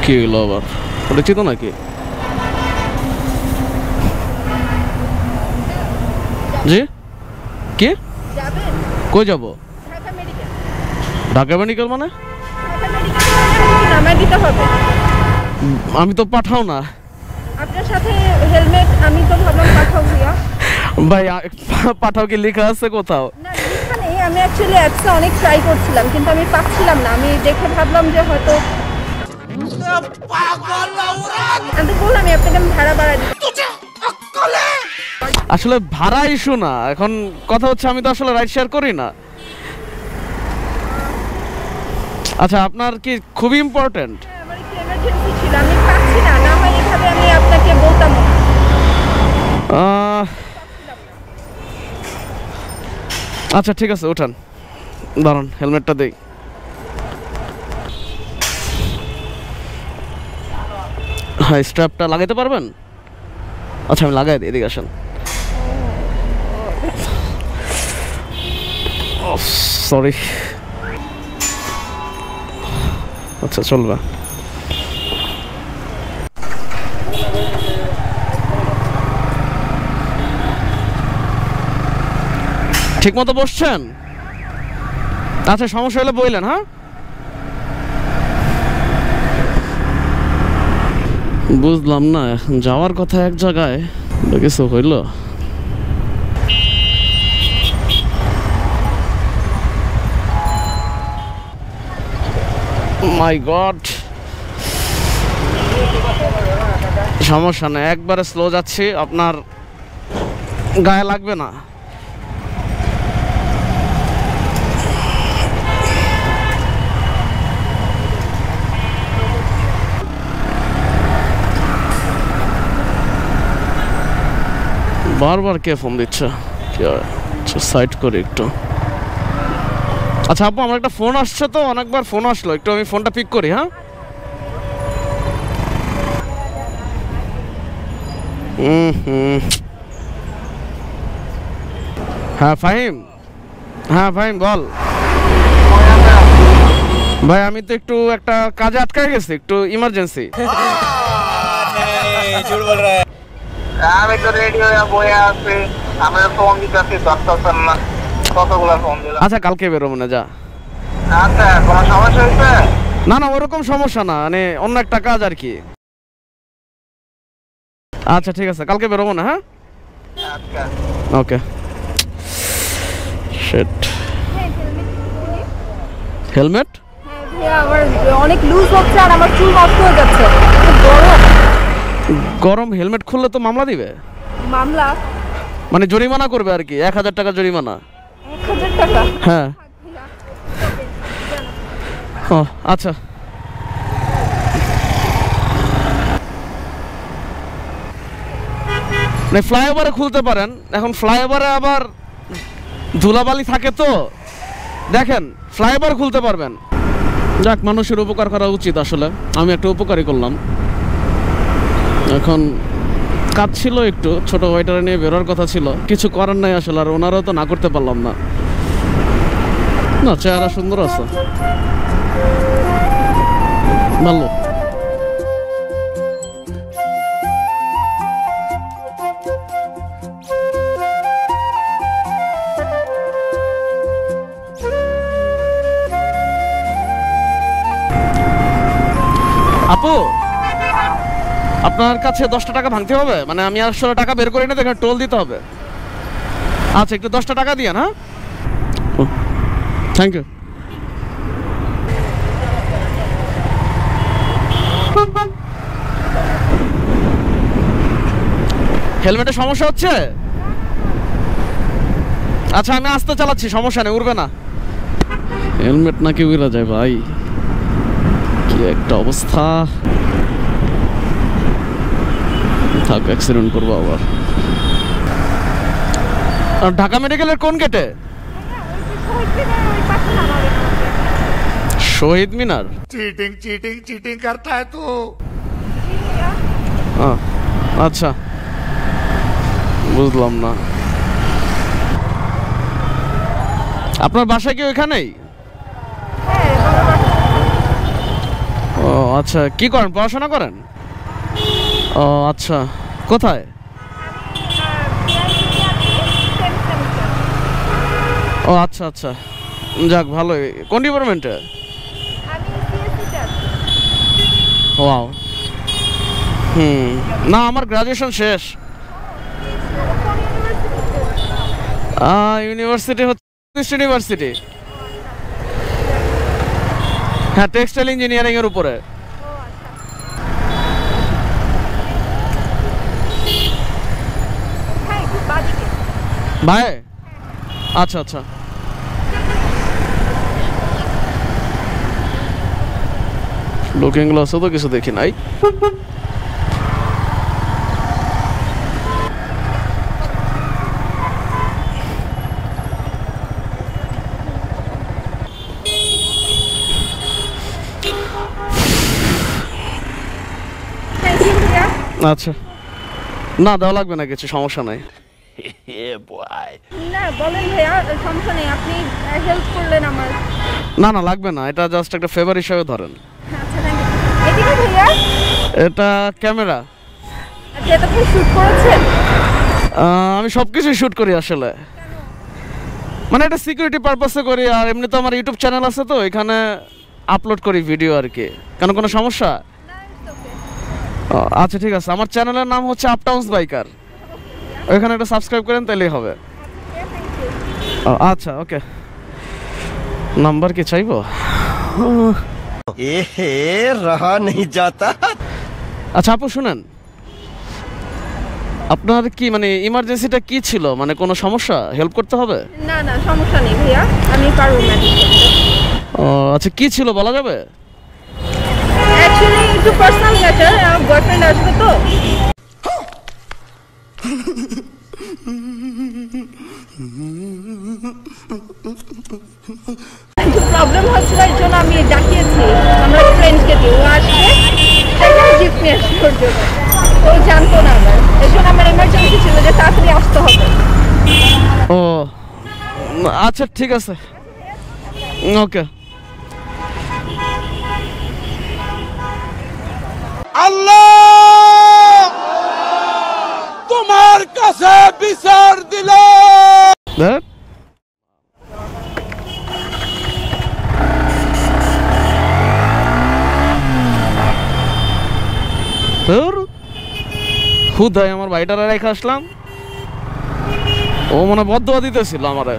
কি হলো আবার? পরিচিত নাকি? জি কি কই যাব? ঢাকা মেডিকেল মানে? আমি তো পাঠাও না আপনার সাথে হেলমেট, আমি তো ভাবলাম পাঠাও দিয়া। ভাই পাঠাও কি লেখা আছে কোথাও? না লেখা নেই, আমি অ্যাকচুয়ালি অ্যাপসে অনেক ট্রাই করছিলাম কিন্তু আমি পাচ্ছিলাম না। আমি দেখে ভাবলাম যে হয়তো আমি বললাম আপনাকে আমি ভাড়া বাড়া দিই। আসলে ভাড়া ইস্যু না, এখন কথা হচ্ছে আমি তো আসলে রাইড শেয়ার করি না। আচ্ছা আপনার কি খুবই ইম্পর্টেন্ট? আমার একটু এমার্জেন্সি ছিল, আমি পাচ্ছি না, না হয় এভাবে আমি আপনাকে বলতাম। আচ্ছা ঠিক আছে উঠান, দাঁড়ান হেলমেটটা দেই। হ্যাঁ স্ট্র্যাপটা লাগাইতে পারবেন? আচ্ছা আমি লাগাই দিই, এদিকে আসেন। সরি, আচ্ছা চলবে। ঠিক মতো বসছেন? আচ্ছা সমস্যা হলে বললেন। হ্যাঁ বুঝলাম না, যাওয়ার কথা এক জায়গায়, কিছু হইল? মাই গড, সমস্যা নেই, একবারে স্লো যাচ্ছি, আপনার গায়ে লাগবে না। বারবার কে ফোন দিচ্ছে? সাইড করি একটু। আচ্ছা আপু আমার একটা ফোন আসছে, তো অনেকবার ফোন আসলো, একটু আমি ফোনটা পিক করি। হ্যাঁ হ্যাঁ ফাহিম, হ্যাঁ ফাহিম বল। ভাই আমি তো একটু একটা কাজে আটকায় গেছি, একটু ইমার্জেন্সি। আমি তো রেডি হয়ে বয়ে আছি, আমি ফোন দিতেছি ধরতেছেন না, কতগুলো ফোন দিলাম। আচ্ছা কালকে বেরোবো না, যা। আচ্ছা কোনো সমস্যা হয়েছে? না না ওরকম সমস্যা না, মানে অন্য একটা কাজ আর কি। আচ্ছা ঠিক আছে কালকে বেরোবো না। হ্যাঁ আচ্ছা ওকে। শিট, হেলমেট আমার অনেক লুজ হচ্ছে আর আমার চুল নষ্ট হয়ে যাচ্ছে, গরম গরম। হেলমেট খুললে তো মামলা দিবে। মামলা মানে জরিমানা করবে আর কি, 1000 টাকা জরিমানা। 1000 টাকা? হ্যাঁ ও আচ্ছা। মানে ফ্লাইওভারে খুলতে পারেন, এখন ফ্লাইওভারে আবার ধুলাবালি থাকে তো, দেখেন ফ্লাইওভার খুলতে পারবেন। যাক মানুষের উপকার করা উচিত, আসলে আমি একটা উপকারই করলাম। এখন কাজ ছিল একটু, ছোট ওয়েটারে নিয়ে বেরোর কথা ছিল, কিছু করার নাই আসলে, আর ওনারাও তো না করতে পারলাম না। না চেহারা সুন্দর আছে, ভালো। আপু আপনার কাছে 10টা টাকা ভাঙতে হবে, মানে আমি আসলে টাকা বের করি না, দেখেন টোল দিতে হবে। আচ্ছা একটু 10টা টাকা দিয়ে না। Thank you. হেলমেটের সমস্যা হচ্ছে? আচ্ছা আমি আস্তে চালাচ্ছি, সমস্যা নেই, উড়বে না। হেলমেট নাকি উড়ে যায় ভাই, কি একটা অবস্থা। থাক অ্যাক্সিডেন্ট করবো আবার। আর ঢাকা মেডিকেলের কোন গেটে? শহীদ মিনার। चीटिंग चीटिंग चीटिंग करता है तू। আচ্ছা বুঝলাম না, আপনার বাসা কি ওইখানেই? ও আচ্ছা, কি করেন, পড়াশোনা করেন? ও আচ্ছা, কোথায়? ও আচ্ছা আচ্ছা, যাক ভালোই। কোন ডিপার্টমেন্টে? ওয়াও। না, আমার গ্রাজুয়েশন শেষ। ইউনিভার্সিটি হচ্ছে ইউনিভার্সিটি। হ্যাঁ, টেক্সটাইল ইঞ্জিনিয়ারিং এর উপরে। ভাই আচ্ছা আচ্ছা, লুকিং গ্লাসও তো কিছু দেখি নাই। আচ্ছা, না দেওয়া লাগবে না, কিছু সমস্যা নাই। না বলেন ভাইয়া, সমস্যা নেই, আপনি হেল্প করলেন আমার। না না লাগবে না, এটা জাস্ট একটা ফেভার হিসেবে ধরেন। আচ্ছা থ্যাংক ইউ। এটা কি ভাইয়া? এটা ক্যামেরা। আচ্ছা, এটা আপনি শুট করেছেন? আমি সব কিছুই শ্যুট করি আসলে, মানে এটা সিকিউরিটি পারপাসে করি, আর এমনি তো আমার ইউটিউব চ্যানেল আছে, তো এখানে আপলোড করি ভিডিও আর কি। কেন, কোনো সমস্যা? আচ্ছা ঠিক আছে, আমার চ্যানেলের নাম হচ্ছে আপটাউন্স বাইকার, ওইখানে একটা সাবস্ক্রাইব করেন তাহলেই হবে। আচ্ছা ওকে, নাম্বার কি চাইবো? रहा नहीं जाता। আচ্ছা আপু শুনেন, আপনার কি মানে ইমার্জেন্সিটা কি ছিল, মানে কোনো সমস্যা, হেল্প করতে হবে? না না সমস্যা নেই ভাইয়া, আমি পারবো ম্যানেজ করতে। ও আচ্ছা, কি ছিল বলা যাবে? অ্যাকচুয়ালি একটু পার্সোনাল ম্যাটার, আমার বয়ফ্রেন্ড আসবে তো। একটু প্রবলেম হচ্ছিল, এর জন্য আমি ডাকিয়েছি আমরা ফ্রেন্ডকে দিয়ে, ও আসবে সেখানে গিফট নিয়ে আসবে ওর জন্য। ও জানতো না আমার, এর জন্য আমার এমার্জেন্সি ছিল যে তাড়াতাড়ি আসতে হবে। ও আচ্ছা ঠিক আছে, ওকে। अल्लाह तुम्हार कासे বিচার দিল। হুদাই আমার বাড়িটারে রেখে আসলাম, ও মনে বদ্ধ দিতেছিল আমারে।